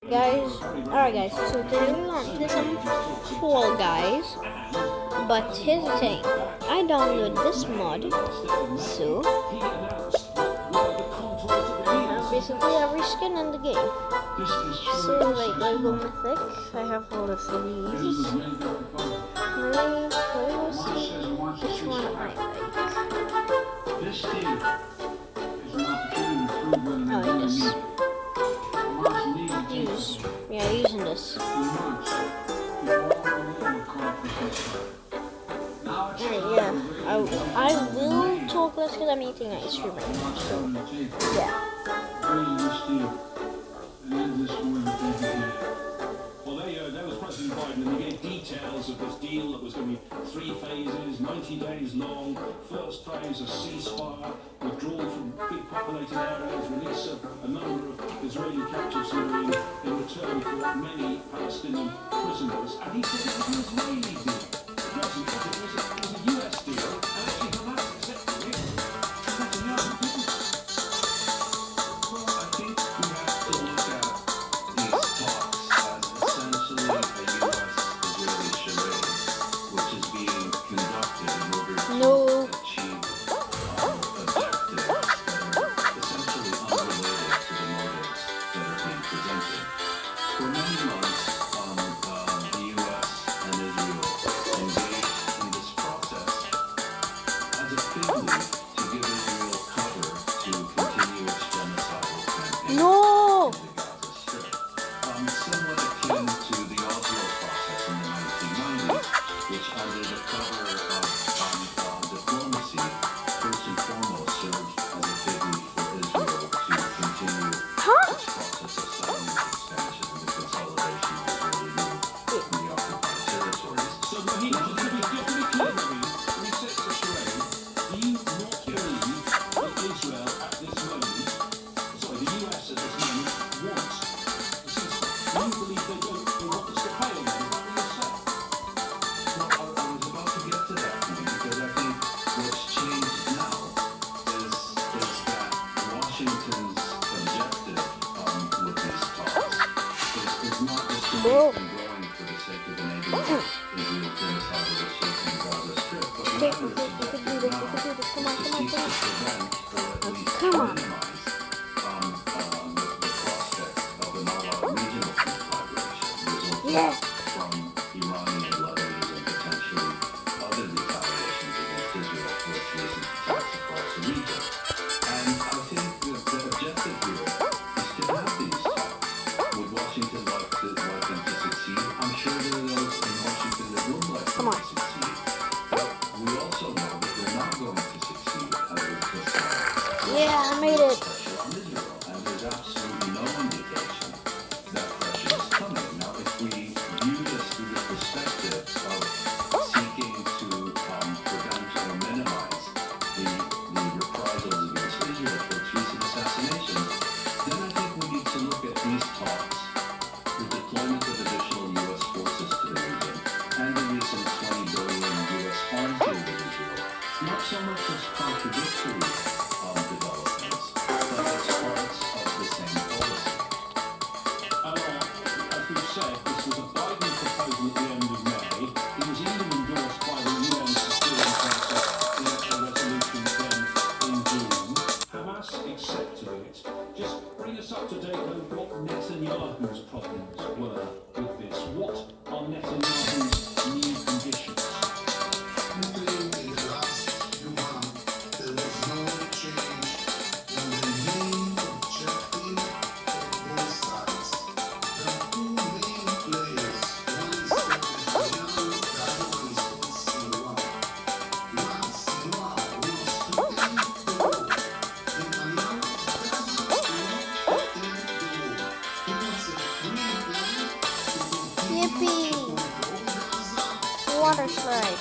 Guys, alright guys, so today we want to play some Fall Guys, but here's the thing, I downloaded this mod, so I have basically every skin in the game. So like, I go Mythic, I have all of these. Let me go see which one I like. I like this. Using this. Yeah, I will talk less because I'm eating ice cream right now. So, yeah. Well, there you go. That was President Biden, and he gave details of this deal that was going to be 3 phases, 90 days long. First phase, a ceasefire, withdrawal from big populated areas, release of a number of Israeli captives in return for many Palestinian prisoners. And he said it was an Israeli deal. The president said it was a US deal. And actually, Hamas accepted it. Netanyahu didn't. Well, I think we have to look at these talks as essentially a US-Israeli charade, which is being conducted in order to achieve objectives that are essentially unrelated to the motives that are being presented. For many months, the US and Israel engaged in this process as a fig leaf to give Israel cover to continue its genocidal campaign. No! The Gaza Strip. Somewhat akin to the Oslo process in the 1990s, which under the cover of diplomacy, first and foremost served as a fig leaf for Israel to continue its process of settlement expansion and the consolidation of Israeli rule in the occupied territories. So, Raheem, just to be clear, Raheem, when you say it's a charade, do you not believe that Israel at this moment, sorry, the US at this moment, wants a ceasefire? Do you believe they don't, they want us to pay on that? Is that what you're saying? Well, I was about to get to that point because I think what's changed now is that Washington's objective with these talks is not just to make them going for the sake of enabling Israel's genocidal assault in the Gaza Strip, but rather its objective now is to seek to prevent or at least minimize the prospects of an all-out regional conflagration resulting from Iranian, Lebanese, and potentially other retaliations against Israel for its recent attacks across the region. And I think the objective here is to have these talks. Would Washington like them to succeed? I'm sure there are those in Washington that would like them to succeed. But we also know that they're not going to succeed as it puts Yeah, I made it. pressure on Israel. And there's absolutely no indication that pressure is coming. Now, if we view this through the perspective of seeking to prevent or minimize the reprisals against Israel for its recent assassination, then I think we need to look at these talks, the deployment of additional U.S. forces to the region, and the recent $20 billion U.S. arms deal with Israel, not so much as contradictory developments, but as parts of the same policy. As we've said, this was a Biden proposal at the end of May. It was even endorsed by the UN Security Council in a resolution then in June. Hamas accepted it. Just bring us up to date on what Netanyahu's problems were with this. What are Netanyahu's new conditions? In the last few months, there was no change in the main objective of both sides. The two main players, one is Netanyahu, the other one is Sinwar. Once Sinwar wants to take the war, Netanyahu doesn't want to take the war. He wants a free plan to continue Yippee! to control Gaza. Water slide.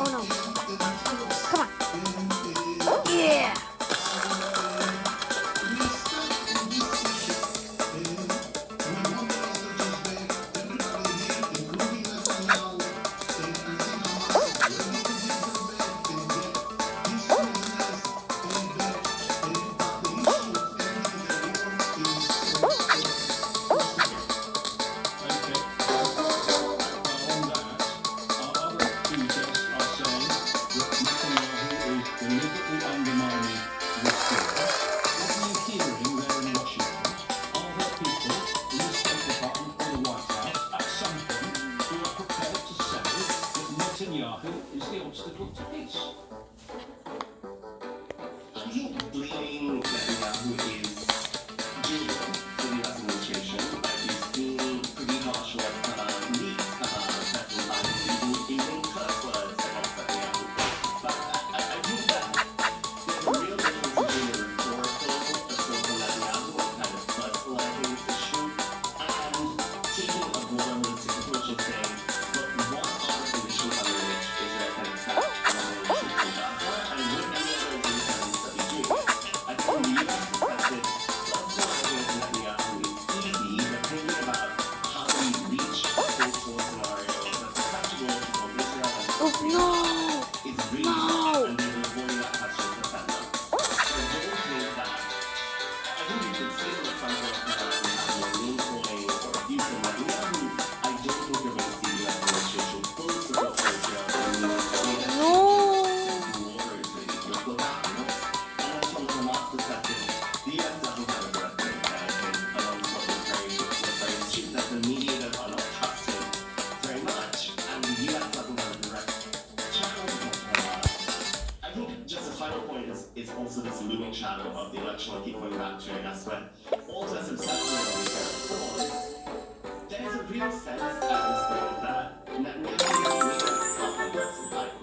Oh no. actually wants to put to peace. I think blaming Netanyahu is doable for the US administration. He's been pretty harsh with leaks that will even curse words against Netanyahu. But I think that there's a real difference between the rhetorical assault on Netanyahu and kind of personalizing this issue and taking a broader holistic approach and saying, look, what are the conditions under which Israel can accept troops from Gaza, and would any other Israeli that be doing? I think from the US perspective, personalizing Netanyahu is easy, but thinking about how do we reach a full scenario that's acceptable to both Israel and Oh no! is really No. hard, and they will avoid that question for 10 months. So I don't think that, I think you could say that some point we have more name-calling or abuse of Netanyahu. I don't think you're going to see the US administration fully support Israel in the No! war Israeli political documents. And then from the Hamas perspective, the US doesn't have a direct link, and I think along what was very astute, that the mediators are not trusted very much, and the US doesn't have a direct challenge against Hamas. I think just a final point is also this looming shadow of the election. I keep going back to it. That's when all this obsession with the cause. There's a real sense at this point that Netanyahu is a Republican person, right?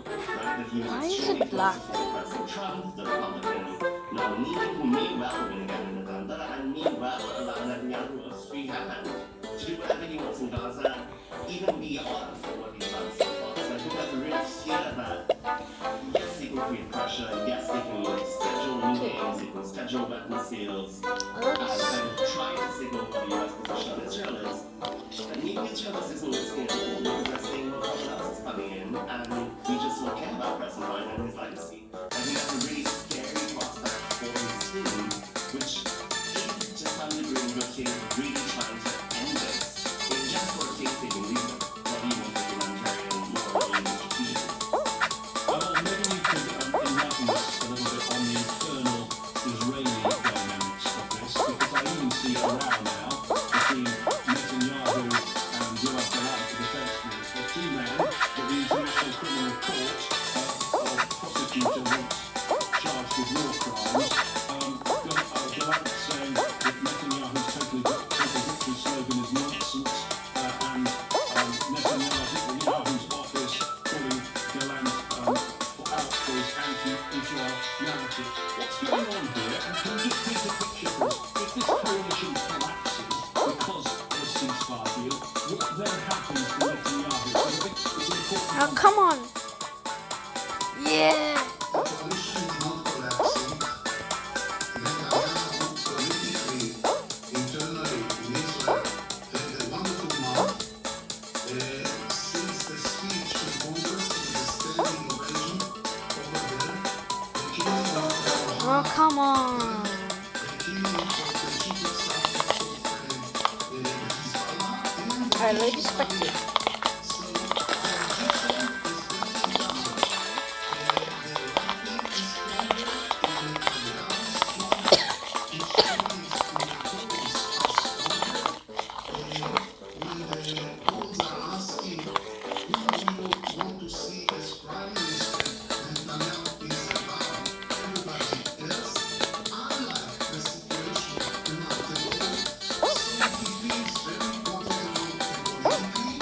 That he was Why is it extremely black? close to President Trump, the Republican nominee, who may well win again in November, and may well allow Netanyahu a free hand to do whatever he wants in Gaza, even beyond what he's done so far. So I think there's a real fear that yes, they can create pressure, yes, they can schedule meetings, they can schedule weapon sales, and try to signal what the US position on Israel is. And maybe Israel isn't listening at all because they're saying, well, someone else is coming in, and we just don't care about President Biden and his legacy. I think that's a really scary prospect for his team, which is to some degree in good faith really trying to end this in just for a case-saving reason, not even for humanitarian or even strategic. Maybe we could enlighten us a little bit on the internal Israeli dynamics of this, because I even see a row now between Netanyahu and Yoav Gallant, the defense minister, two men that the International Criminal Court or prosecutor wants charged with war crimes. Gallant saying that Netanyahu's total victory slogan is nonsense, and Netanyahu's office calling Gallant out for his anti-Israel narrative. What's going on here? And can you just paint a picture for us? If this coalition collapses because of a ceasefire deal, what then happens to Netanyahu? So I think it's important. Now come on! Yeah! The coalition is not collapsing. Netanyahu politically, internally in Israel, had a wonderful month. Since the speech to Congress in the standing ovation over there, the killing of Oh, come on! the killing of the chief of staff of Hezbollah and I really respect you. so Egyptian is very young. The right is stronger in the Israelis when the polls are asking who do you want to see as prime minister, Netanyahu is about. Everybody else, unlike the situation a month ago, so he feels very comfortable politically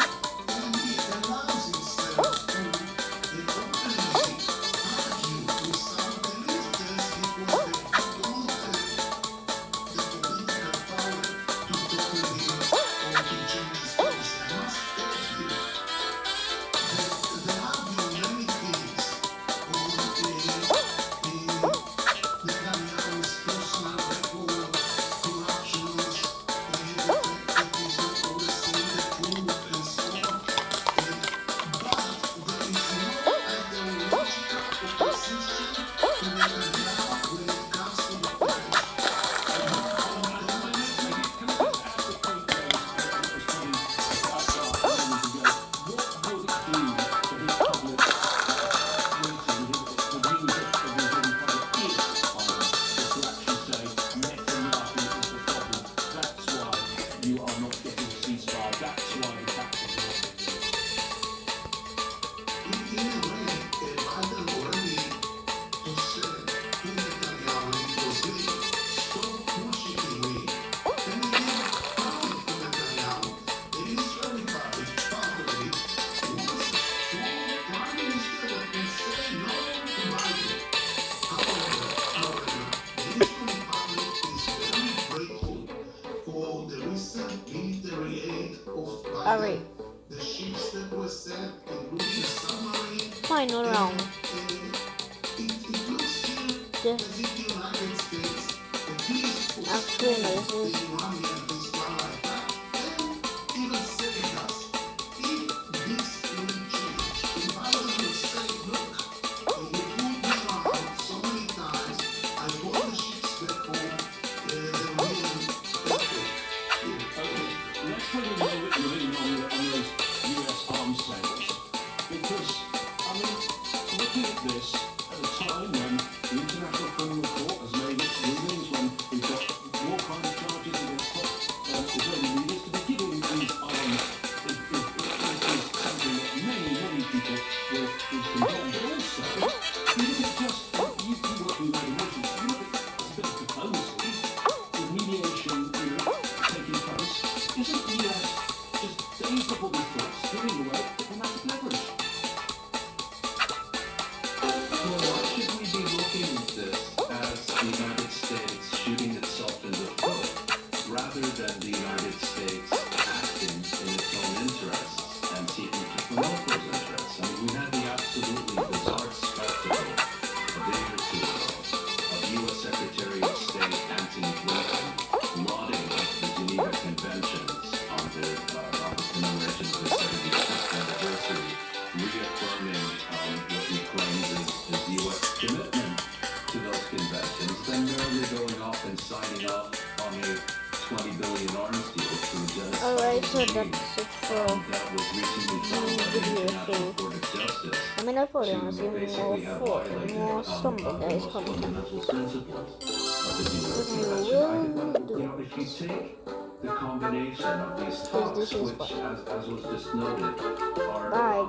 Alright, The ships that were sent, including the submarine, final round. it looks here This, as if the United States, the peace was actually, no, the this is Iranian Hezbollah attack, and even saving us. If this will change, if others will say, look, we pulled this around so many times, I brought the ships back home, they will Let's put a little bit on those US arms sales. Because, I mean, looking at this at a time when the International Criminal Court has made its rulings, when we've got all kinds of charges against Israeli leaders, to be giving these arms is something that many people will condemn. But also, you look at just, you work with United Nations, you look at a bit of diplomacy, with mediation, taking place. Isn't the US just days before the threats giving away diplomatic leverage? Well, why should we be looking at this as the United States shooting itself in the foot, rather than the United States acting in its own interests and seeking to promote those interests? I mean, we had the absolutely bizarre spectacle a day or two ago of U.S. Secretary of State Antony Blinken lauding the Geneva Conventions on the commemoration of the 75th anniversary, reaffirming what he claims is the U.S. commitment to those conventions, then merely going off and signing off on a $20 billion arms deal through Genesis alright, so regime that's it for. that was recently found by the video International thing. Court of Justice I mean, I thought it was to even basically have more violated stumble, the guys, most content. fundamental principles of the Geneva What we Convention. will do. You know, if you take the combination of these This talks, is which, fun. as was just noted, are Bye.